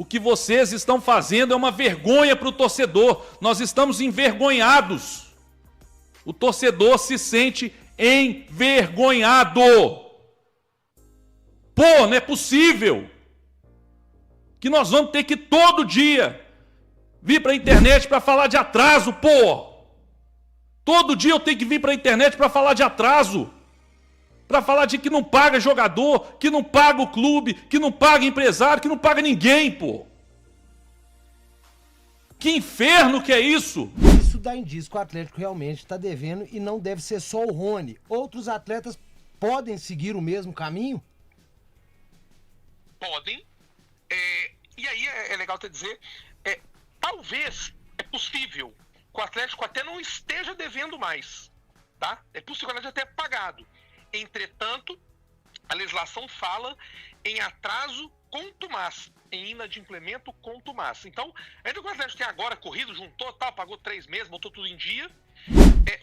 O que vocês estão fazendo é uma vergonha para o torcedor. Nós estamos envergonhados. O torcedor se sente envergonhado. Pô, não é possível que nós vamos ter que todo dia vir para a internet para falar de atraso, pô. Todo dia eu tenho que vir para a internet para falar de atraso. Para falar de que não paga jogador, que não paga o clube, que não paga empresário, que não paga ninguém, pô. Que inferno que é isso? Isso dá indício que o Atlético realmente está devendo e não deve ser só o Rony. Outros atletas podem seguir o mesmo caminho? Podem. E aí é legal te dizer, talvez é possível que o Atlético até não esteja devendo mais, tá? É possível que o Atlético até pagado. Entretanto, a legislação fala em atraso contumaz, em inadimplemento contumaz. Então, ainda que o Atlético tenha agora corrido, juntou, tal, pagou 3 meses, botou tudo em dia,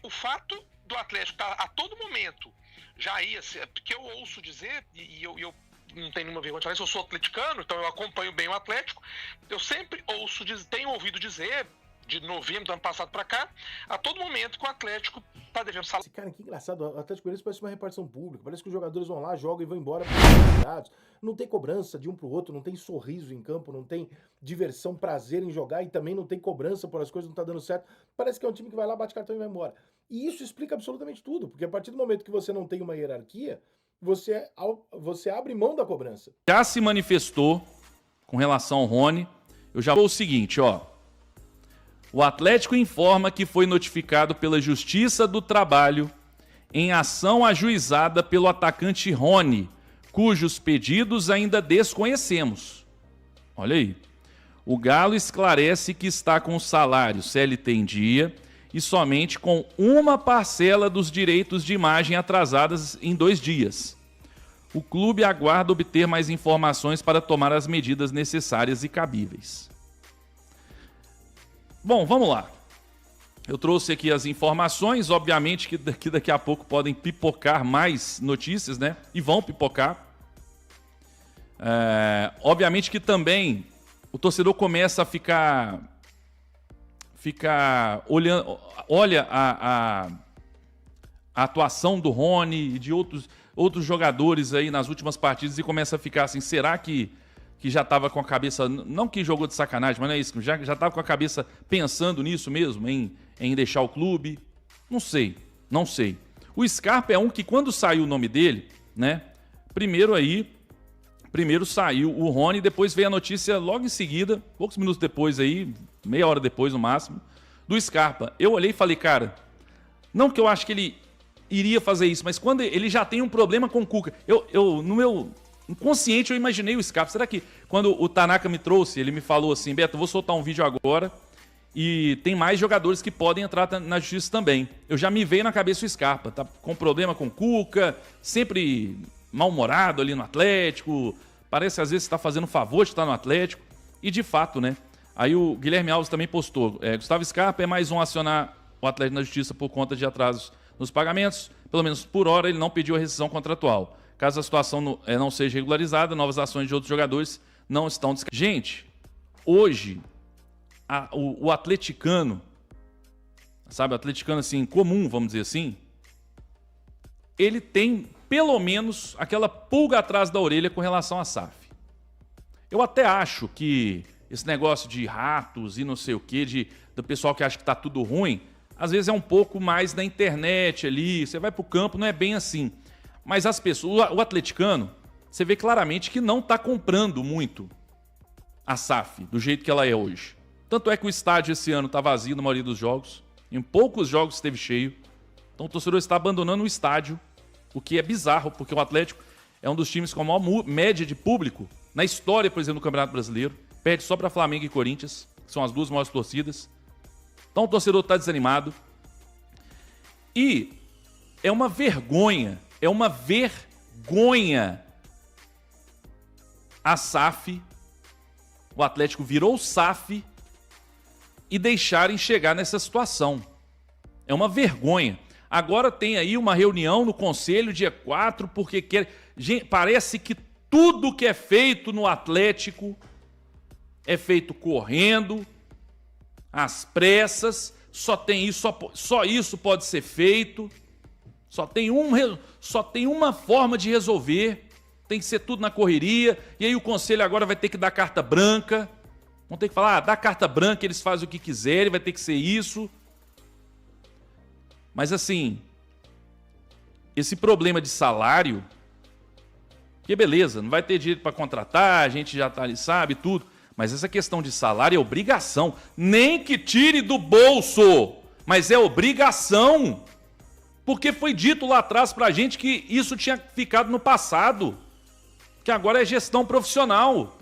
o fato do Atlético estar a todo momento já ia ser, porque eu ouço dizer, e eu não tenho nenhuma vergonha de falar isso, eu sou atleticano, então eu acompanho bem o Atlético, eu sempre tenho ouvido dizer, de novembro do ano passado para cá, a todo momento que o Atlético tá devendo salário. Cara, que engraçado, o Atlético Goianiense parece uma repartição pública, parece que os jogadores vão lá, jogam e vão embora. Não tem cobrança de um pro outro, não tem sorriso em campo, não tem diversão, prazer em jogar e também não tem cobrança por as coisas não tá dando certo. Parece que é um time que vai lá, bate cartão e vai embora. E isso explica absolutamente tudo, porque a partir do momento que você não tem uma hierarquia, você abre mão da cobrança. Já se manifestou com relação ao Rony. Eu já vou o seguinte, ó. O Atlético informa que foi notificado pela Justiça do Trabalho em ação ajuizada pelo atacante Rony, cujos pedidos ainda desconhecemos. Olha aí. O Galo esclarece que está com o salário CLT em dia e somente com uma parcela dos direitos de imagem atrasadas em 2 dias. O clube aguarda obter mais informações para tomar as medidas necessárias e cabíveis. Bom, vamos lá. Eu trouxe aqui as informações, obviamente que daqui a pouco podem pipocar mais notícias, né? E vão pipocar. Obviamente que também o torcedor começa a ficar olhando, olha a atuação do Rony e de outros jogadores aí nas últimas partidas e começa a ficar assim, será que já estava com a cabeça, não que jogou de sacanagem, mas não é isso, já estava com a cabeça pensando nisso mesmo, em deixar o clube? Não sei. O Scarpa é um que quando saiu o nome dele, né, primeiro saiu o Rony, depois veio a notícia logo em seguida, poucos minutos depois aí, meia hora depois no máximo, do Scarpa. Eu olhei e falei, cara, não que eu acho que ele iria fazer isso, mas quando ele já tem um problema com o Cuca, no meu inconsciente eu imaginei o Scarpa. Será que quando o Tanaka me trouxe, ele me falou assim, Beto, eu vou soltar um vídeo agora e tem mais jogadores que podem entrar na justiça também. Eu já me veio na cabeça o Scarpa, tá com problema com o Cuca, sempre mal-humorado ali no Atlético, parece às vezes está fazendo favor de estar no Atlético, e de fato, né? Aí o Guilherme Alves também postou, Gustavo Scarpa é mais um a acionar o Atlético na justiça por conta de atrasos nos pagamentos, pelo menos por hora ele não pediu a rescisão contratual. Caso a situação não seja regularizada, novas ações de outros jogadores não estão descartadas. Gente, hoje, o atleticano, sabe, o atleticano assim, comum, vamos dizer assim, ele tem pelo menos aquela pulga atrás da orelha com relação à SAF. Eu até acho que esse negócio de ratos e não sei o quê, do pessoal que acha que está tudo ruim, às vezes é um pouco mais na internet ali, você vai pro campo, não é bem assim. Mas as pessoas, o atleticano, você vê claramente que não está comprando muito a SAF do jeito que ela é hoje. Tanto é que o estádio esse ano está vazio na maioria dos jogos. Em poucos jogos esteve cheio. Então o torcedor está abandonando o estádio, o que é bizarro, porque o Atlético é um dos times com a maior média de público na história, por exemplo, do Campeonato Brasileiro. Perde só para Flamengo e Corinthians, que são as 2 maiores torcidas. Então o torcedor está desanimado. E é uma vergonha a SAF, o Atlético virou SAF e deixarem chegar nessa situação. É uma vergonha. Agora tem aí uma reunião no Conselho dia 4, porque parece que tudo que é feito no Atlético é feito correndo, às pressas, só isso pode ser feito, só tem uma forma de resolver, tem que ser tudo na correria, e aí o conselho agora vai ter que dar carta branca, vão ter que falar, dá carta branca, eles fazem o que quiserem, vai ter que ser isso. Mas assim, esse problema de salário, que beleza, não vai ter direito para contratar, a gente já sabe tudo, mas essa questão de salário é obrigação, nem que tire do bolso, mas é obrigação, porque foi dito lá atrás pra gente que isso tinha ficado no passado, que agora é gestão profissional.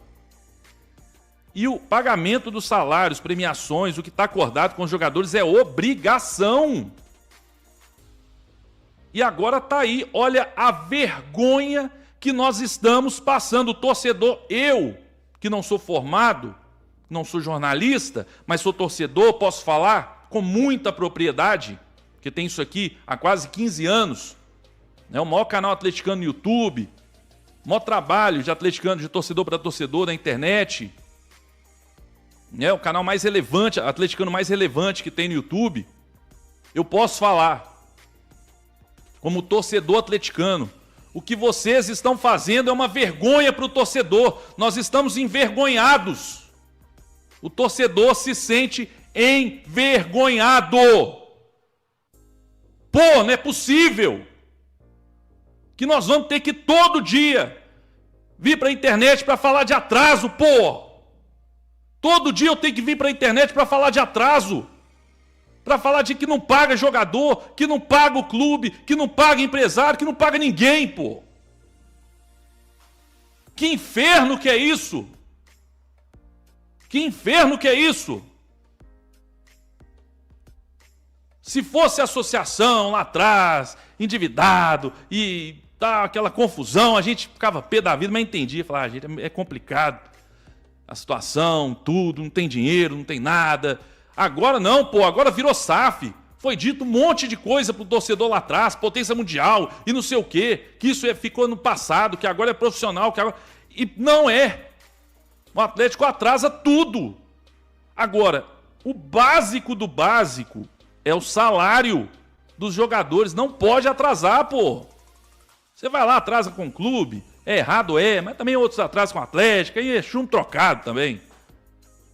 E o pagamento dos salários, premiações, o que está acordado com os jogadores é obrigação. E agora tá aí, olha a vergonha que nós estamos passando. O torcedor, eu, que não sou formado, não sou jornalista, mas sou torcedor, posso falar com muita propriedade, porque tem isso aqui há quase 15 anos. É o maior canal atleticano no YouTube, o maior trabalho de atleticano, de torcedor para torcedor na internet. É o canal mais relevante, atleticano mais relevante que tem no YouTube. Eu posso falar, como torcedor atleticano, o que vocês estão fazendo é uma vergonha para o torcedor. Nós estamos envergonhados. O torcedor se sente envergonhado. Pô, não é possível que nós vamos ter que todo dia vir para a internet para falar de atraso, pô. Todo dia eu tenho que vir para a internet para falar de atraso. Para falar de que não paga jogador, que não paga o clube, que não paga empresário, que não paga ninguém, pô. Que inferno que é isso? Que inferno que é isso? Se fosse associação lá atrás, endividado e tá aquela confusão, a gente ficava pé da vida, mas entendia, falava, gente, é complicado. A situação, tudo, não tem dinheiro, não tem nada. Agora não, pô, agora virou SAF. Foi dito um monte de coisa pro torcedor lá atrás, potência mundial e não sei o quê, que isso ficou no passado, que agora é profissional, que agora... E não é. O Atlético atrasa tudo. Agora, o básico do básico é o salário dos jogadores. Não pode atrasar, pô. Você vai lá, atrasa com o clube, é errado, mas também outros atrasam com o Atlético, aí é chumbo trocado também.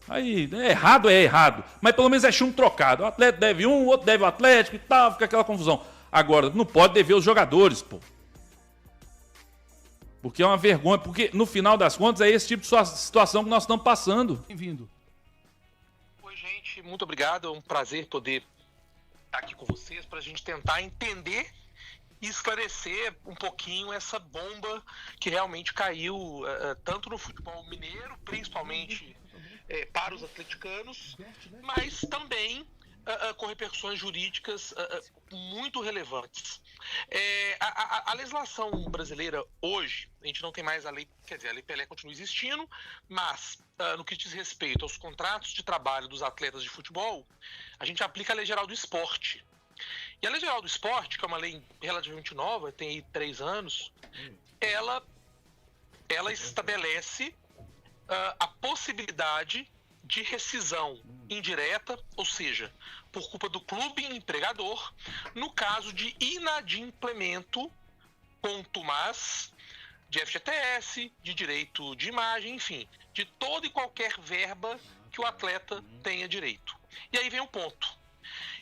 Aí, é errado, mas pelo menos é chumbo trocado. O Atlético deve um, o outro deve o Atlético e tal, fica aquela confusão. Agora, não pode dever os jogadores, pô. Porque é uma vergonha, porque no final das contas é esse tipo de situação que nós estamos passando. Bem-vindo. Oi, gente, muito obrigado, é um prazer poder estar aqui com vocês para a gente tentar entender e esclarecer um pouquinho essa bomba que realmente caiu tanto no futebol mineiro, principalmente para os atleticanos, mas também com repercussões jurídicas muito relevantes. A legislação brasileira hoje, a gente não tem mais a lei, quer dizer, a Lei Pelé continua existindo, mas no que diz respeito aos contratos de trabalho dos atletas de futebol, a gente aplica a Lei Geral do Esporte. E a Lei Geral do Esporte, que é uma lei relativamente nova, tem aí 3 anos, ela estabelece a possibilidade de rescisão indireta, ou seja, por culpa do clube empregador, no caso de inadimplemento contumaz de FGTS, de direito de imagem, enfim, de toda e qualquer verba que o atleta tenha direito. E aí vem um ponto.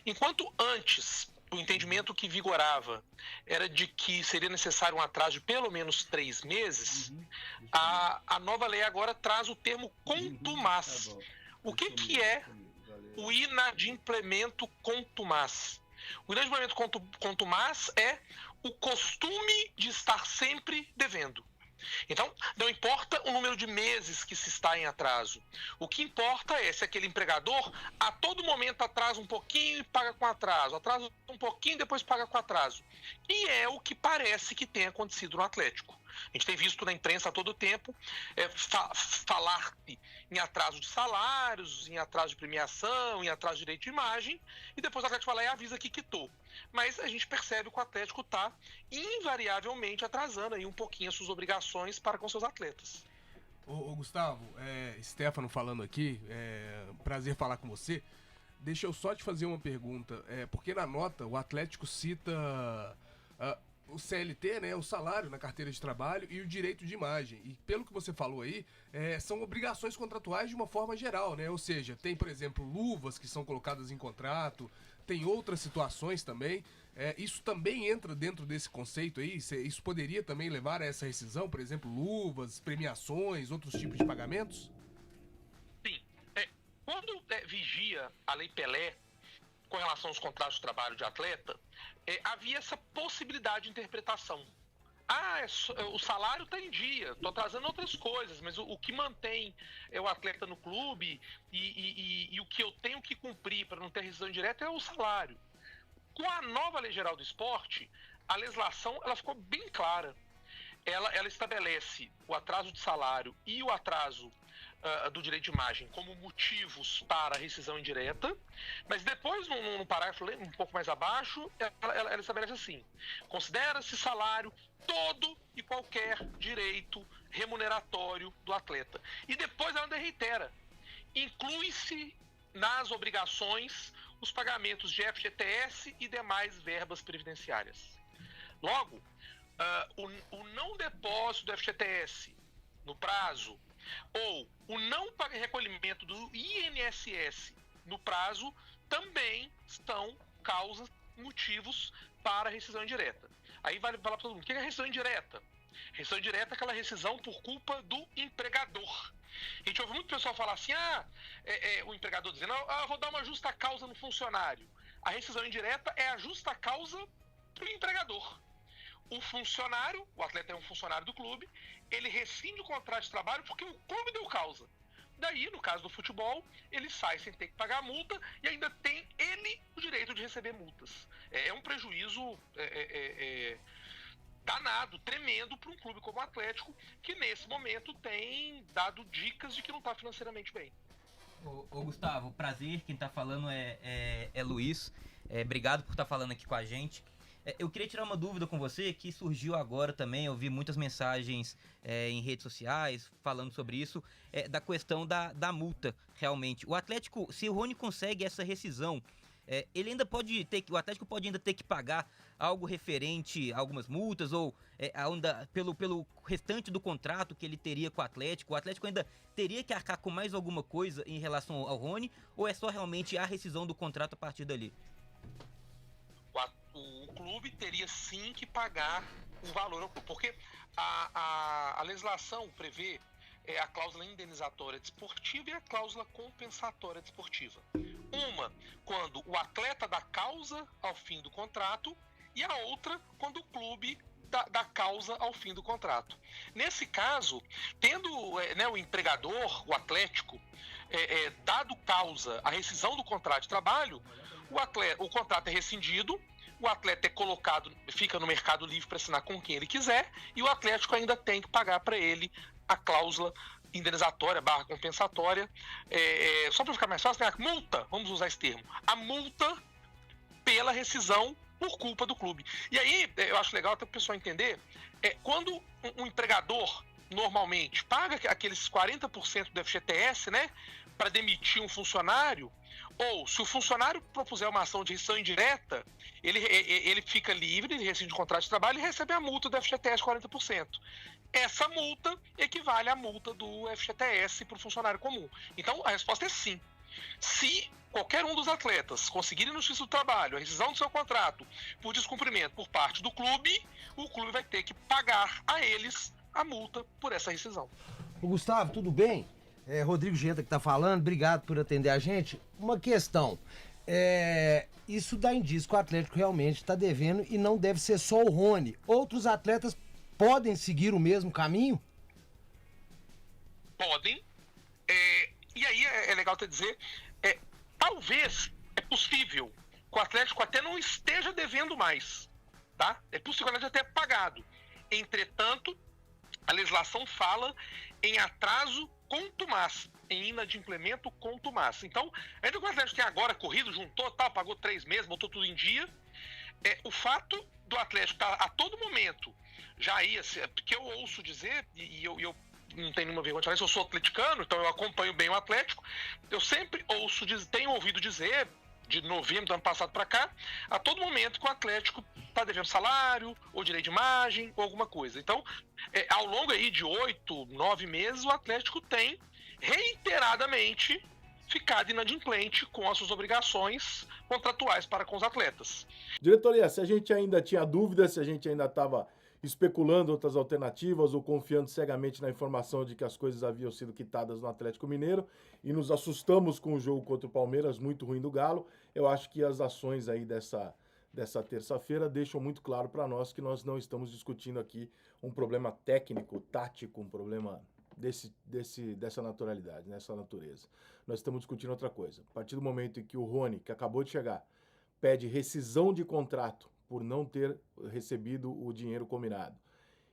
Enquanto antes o entendimento que vigorava era de que seria necessário um atraso de pelo menos 3 meses, a nova lei agora traz o termo contumaz. O que é o inadimplemento contumaz? O inadimplemento contumaz é o costume de estar sempre devendo. Então, não importa o número de meses que se está em atraso. O que importa é se aquele empregador a todo momento atrasa um pouquinho e paga com atraso, atrasa um pouquinho e depois paga com atraso. E é o que parece que tem acontecido no Atlético. A gente tem visto na imprensa a todo tempo falar em atraso de salários, em atraso de premiação, em atraso de direito de imagem, e depois o Atlético fala, avisa que quitou. Mas a gente percebe que o Atlético está invariavelmente atrasando aí um pouquinho as suas obrigações para com seus atletas. Ô Gustavo, Stefano falando aqui, prazer falar com você. Deixa eu só te fazer uma pergunta, porque na nota o Atlético cita o CLT, né, o salário na carteira de trabalho e o direito de imagem. E pelo que você falou aí, são obrigações contratuais de uma forma geral, né? Ou seja, tem, por exemplo, luvas que são colocadas em contrato, tem outras situações também. Isso também entra dentro desse conceito aí? Isso poderia também levar a essa rescisão, por exemplo, luvas, premiações, outros tipos de pagamentos? Sim. Quando vigia a Lei Pelé com relação aos contratos de trabalho de atleta, havia essa possibilidade de interpretação. O salário está em dia, estou trazendo outras coisas, mas o que mantém o atleta no clube e o que eu tenho que cumprir para não ter rescisão indireta é o salário. Com a nova Lei Geral do Esporte, a legislação ela ficou bem clara. Ela estabelece o atraso de salário e o atraso do direito de imagem como motivos para a rescisão indireta, mas depois, num parágrafo um pouco mais abaixo, ela estabelece assim: considera-se salário todo e qualquer direito remuneratório do atleta. E depois ela reitera: inclui-se nas obrigações os pagamentos de FGTS e demais verbas previdenciárias. Logo, o não depósito do FGTS no prazo ou o não recolhimento do INSS no prazo também são motivos para rescisão indireta. Aí vale falar para todo mundo: o que é rescisão indireta? Rescisão indireta é aquela rescisão por culpa do empregador. A gente ouve muito pessoal falar assim: o empregador dizendo, vou dar uma justa causa no funcionário. A rescisão indireta é a justa causa para o empregador. O funcionário, o atleta é um funcionário do clube, ele rescinde o contrato de trabalho porque o clube deu causa. Daí, no caso do futebol, ele sai sem ter que pagar a multa e ainda tem ele o direito de receber multas. É um prejuízo danado, tremendo para um clube como o Atlético, que nesse momento tem dado dicas de que não está financeiramente bem. Ô Gustavo, prazer, quem está falando é Luiz. Obrigado por estar falando aqui com a gente. Eu queria tirar uma dúvida com você que surgiu agora também. Eu vi muitas mensagens em redes sociais falando sobre isso, da questão da multa, realmente. O Atlético, se o Rony consegue essa rescisão, ele ainda o Atlético pode ainda ter que pagar algo referente a algumas multas ou ainda pelo restante do contrato que ele teria com o Atlético ainda teria que arcar com mais alguma coisa em relação ao Rony, ou é só realmente a rescisão do contrato a partir dali? O clube teria sim que pagar o valor ao clube, porque a legislação prevê a cláusula indenizatória desportiva e a cláusula compensatória desportiva. Uma, quando o atleta dá causa ao fim do contrato, e a outra, quando o clube dá causa ao fim do contrato. Nesse caso, tendo o empregador, o Atlético, dado causa à rescisão do contrato de trabalho, o contrato é rescindido, o atleta é colocado, fica no mercado livre para assinar com quem ele quiser, e o Atlético ainda tem que pagar para ele a cláusula indenizatória / compensatória, só para ficar mais fácil, a multa, vamos usar esse termo, a multa pela rescisão por culpa do clube. E aí, eu acho legal até o pessoal entender, quando um empregador normalmente paga aqueles 40% do FGTS, né, para demitir um funcionário, ou se o funcionário propuser uma ação de rescisão indireta, ele fica livre, ele rescinde o contrato de trabalho e recebe a multa do FGTS 40%. Essa multa equivale à multa do FGTS para o funcionário comum. Então, a resposta é sim. Se qualquer um dos atletas conseguirem no Justiça do Trabalho a rescisão do seu contrato por descumprimento por parte do clube, o clube vai ter que pagar a eles a multa por essa rescisão. Ô Gustavo, tudo bem? Rodrigo Genta que tá falando, obrigado por atender a gente. Uma questão, isso dá indício que o Atlético realmente está devendo e não deve ser só o Rony. Outros atletas podem seguir o mesmo caminho? Podem. E aí é legal até dizer, talvez é possível que o Atlético até não esteja devendo mais, tá? É possível que ele já tenha pagado. Entretanto, a legislação fala em atraso contumaz, em inadimplemento contumaz. Então, ainda que o Atlético tenha agora corrido, juntou, pagou 3 meses, botou tudo em dia, o fato do Atlético estar a todo momento, já ia, porque eu ouço dizer, e eu não tenho nenhuma vergonha de falar isso, eu sou atleticano, então eu acompanho bem o Atlético. Eu sempre tenho ouvido dizer, de novembro do ano passado para cá, a todo momento que o Atlético está devendo salário, ou direito de imagem, ou alguma coisa. Então, ao longo aí de 8, 9 meses, o Atlético tem reiteradamente ficado inadimplente com as suas obrigações contratuais para com os atletas. Diretoria, se a gente ainda tinha dúvidas, se a gente ainda estava especulando outras alternativas ou confiando cegamente na informação de que as coisas haviam sido quitadas no Atlético Mineiro e nos assustamos com o jogo contra o Palmeiras, muito ruim do Galo, eu acho que as ações aí dessa terça-feira deixam muito claro para nós que nós não estamos discutindo aqui um problema técnico, tático, um problema dessa naturalidade, dessa natureza. Nós estamos discutindo outra coisa. A partir do momento em que o Rony, que acabou de chegar, pede rescisão de contrato por não ter recebido o dinheiro combinado,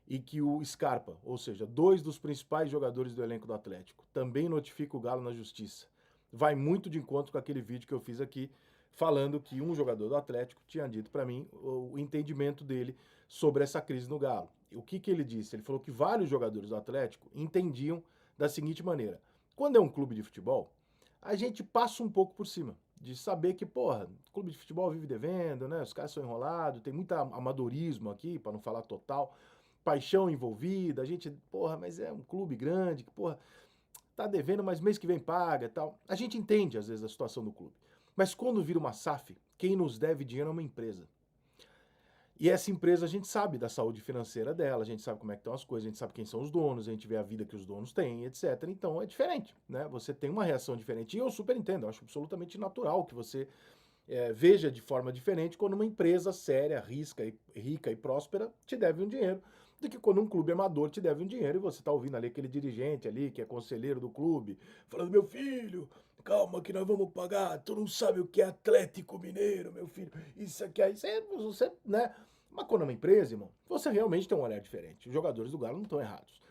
e que o Scarpa, ou seja, 2 dos principais jogadores do elenco do Atlético, também notifica o Galo na justiça, vai muito de encontro com aquele vídeo que eu fiz aqui, falando que um jogador do Atlético tinha dito para mim o entendimento dele sobre essa crise no Galo. O que ele disse? Ele falou que vários jogadores do Atlético entendiam da seguinte maneira: quando é um clube de futebol, a gente passa um pouco por cima de saber que, porra, clube de futebol vive devendo, né? Os caras são enrolados, tem muito amadorismo aqui, para não falar total, paixão envolvida, a gente, porra, mas é um clube grande, que, porra, tá devendo, mas mês que vem paga e tal. A gente entende, às vezes, a situação do clube. Mas quando vira uma SAF, quem nos deve dinheiro é uma empresa. E essa empresa, a gente sabe da saúde financeira dela, a gente sabe como é que estão as coisas, a gente sabe quem são os donos, a gente vê a vida que os donos têm, etc. Então é diferente, né? Você tem uma reação diferente. E eu super entendo, eu acho absolutamente natural que você veja de forma diferente quando uma empresa séria, rica e próspera te deve um dinheiro, do que quando um clube amador te deve um dinheiro e você tá ouvindo ali aquele dirigente ali, que é conselheiro do clube, falando: meu filho, calma que nós vamos pagar, tu não sabe o que é Atlético Mineiro, meu filho, isso aqui, você, né? Mas quando é uma empresa, irmão, você realmente tem um olhar diferente. Os jogadores do Galo não estão errados.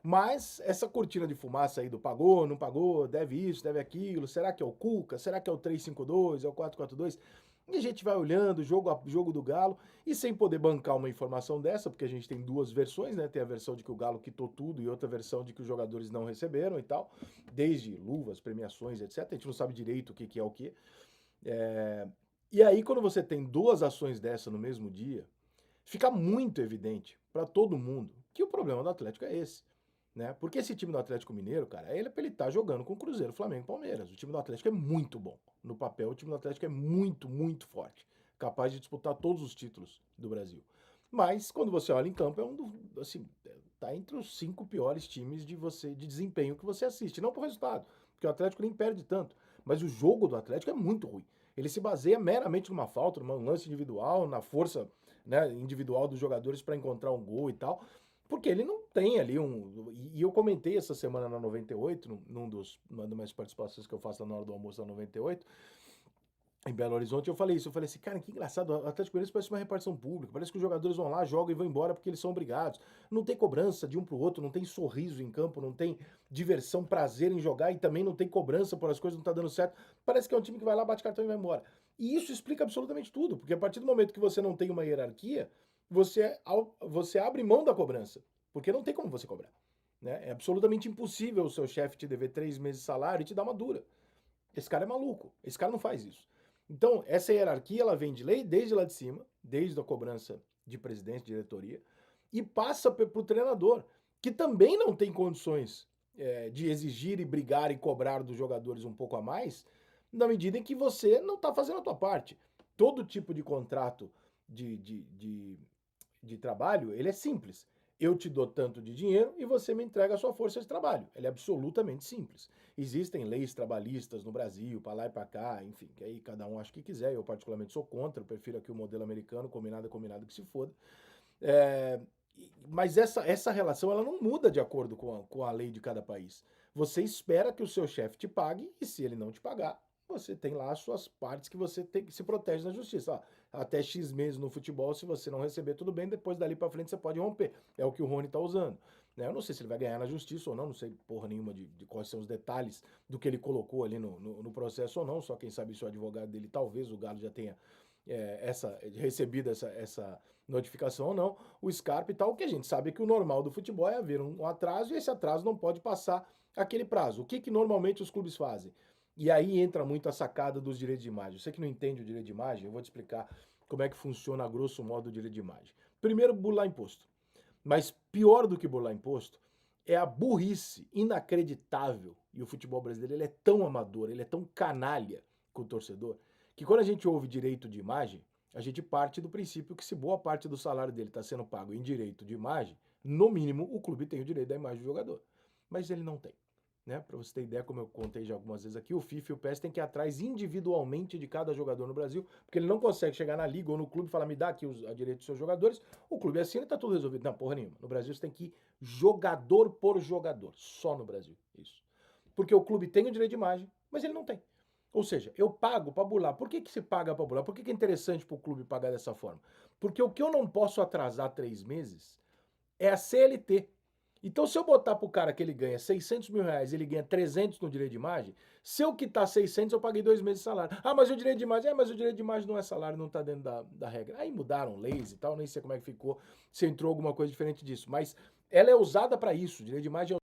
Mas essa cortina de fumaça aí do pagou, não pagou, deve isso, deve aquilo, será que é o Cuca? Será que é o 3-5-2, é o 4-4-2? E a gente vai olhando jogo a jogo do Galo e sem poder bancar uma informação dessa, porque a gente tem 2 versões, né? Tem a versão de que o Galo quitou tudo e outra versão de que os jogadores não receberam e tal, desde luvas, premiações, etc. A gente não sabe direito o que é o que. E aí, quando você tem 2 ações dessa no mesmo dia, fica muito evidente para todo mundo que o problema do Atlético é esse. Né? Porque esse time do Atlético Mineiro, cara, ele tá jogando com o Cruzeiro, Flamengo e Palmeiras. O time do Atlético é muito bom. No papel, o time do Atlético é muito, muito forte. Capaz de disputar todos os títulos do Brasil. Mas, quando você olha em campo, tá entre os 5 piores times de desempenho que você assiste. Não por resultado, porque o Atlético nem perde tanto. Mas o jogo do Atlético é muito ruim. Ele se baseia meramente numa falta, num lance individual, na força, né, individual dos jogadores para encontrar um gol e tal. Porque ele não tem ali E eu comentei essa semana na 98, numa das minhas participações que eu faço na hora do almoço na 98, em Belo Horizonte, eu falei isso. Eu falei assim, cara, que engraçado, o Atlético Mineiro parece uma repartição pública, parece que os jogadores vão lá, jogam e vão embora porque eles são obrigados. Não tem cobrança de um pro outro, não tem sorriso em campo, não tem diversão, prazer em jogar e também não tem cobrança por as coisas não tá dando certo. Parece que é um time que vai lá, bate cartão e vai embora. E isso explica absolutamente tudo, porque a partir do momento que você não tem uma hierarquia, você abre mão da cobrança, porque não tem como você cobrar. Né? É absolutamente impossível o seu chefe te dever 3 meses de salário e te dar uma dura. Esse cara é maluco, esse cara não faz isso. Então, essa hierarquia, ela vem de lei desde lá de cima, desde a cobrança de presidente, diretoria, e passa para o treinador, que também não tem condições de exigir e brigar e cobrar dos jogadores um pouco a mais, na medida em que você não está fazendo a tua parte. Todo tipo de contrato de trabalho, ele é simples. Eu te dou tanto de dinheiro e você me entrega a sua força de trabalho. Ele é absolutamente simples. Existem leis trabalhistas no Brasil, para lá e para cá, enfim, que aí cada um acha que quiser. Eu particularmente sou contra, eu prefiro aqui o modelo americano, combinado é combinado que se foda. Mas essa relação ela não muda de acordo com a lei de cada país. Você espera que o seu chefe te pague e se ele não te pagar, você tem lá as suas partes que você se protege na justiça. Ó, até X meses no futebol, se você não receber, tudo bem, depois dali pra frente você pode romper. É o que o Rony tá usando. Né? Eu não sei se ele vai ganhar na justiça ou não sei porra nenhuma de quais são os detalhes do que ele colocou ali no processo ou não, só quem sabe se o advogado dele, talvez o Galo já tenha recebido notificação ou não, o Scarpa e tal, o que a gente sabe é que o normal do futebol é haver um atraso e esse atraso não pode passar aquele prazo. O que normalmente os clubes fazem? E aí entra muito a sacada dos direitos de imagem. Você que não entende o direito de imagem, eu vou te explicar como é que funciona a grosso modo o direito de imagem. Primeiro, burlar imposto. Mas pior do que burlar imposto é a burrice inacreditável, e o futebol brasileiro ele é tão amador, ele é tão canalha com o torcedor, que quando a gente ouve direito de imagem, a gente parte do princípio que se boa parte do salário dele está sendo pago em direito de imagem, no mínimo o clube tem o direito da imagem do jogador. Mas ele não tem. Né? Para você ter ideia, como eu contei já algumas vezes aqui, o FIFA e o PES têm que ir atrás individualmente de cada jogador no Brasil, porque ele não consegue chegar na liga ou no clube e falar, me dá aqui a direito dos seus jogadores, o clube assina e tá tudo resolvido. Não, porra nenhuma. No Brasil você tem que ir jogador por jogador, só no Brasil, isso. Porque o clube tem o direito de imagem, mas ele não tem. Ou seja, eu pago para burlar. Por que se paga para burlar? Por que é interessante para o clube pagar dessa forma? Porque o que eu não posso atrasar 3 meses é a CLT. Então, se eu botar pro cara que ele ganha 600 mil reais, ele ganha 300 no direito de imagem, se eu quitar 600, eu paguei 2 meses de salário. Ah, mas o direito de imagem, mas o direito de imagem não é salário, não tá dentro da regra. Aí mudaram leis e tal, nem sei como é que ficou, se entrou alguma coisa diferente disso. Mas ela é usada para isso, o direito de imagem é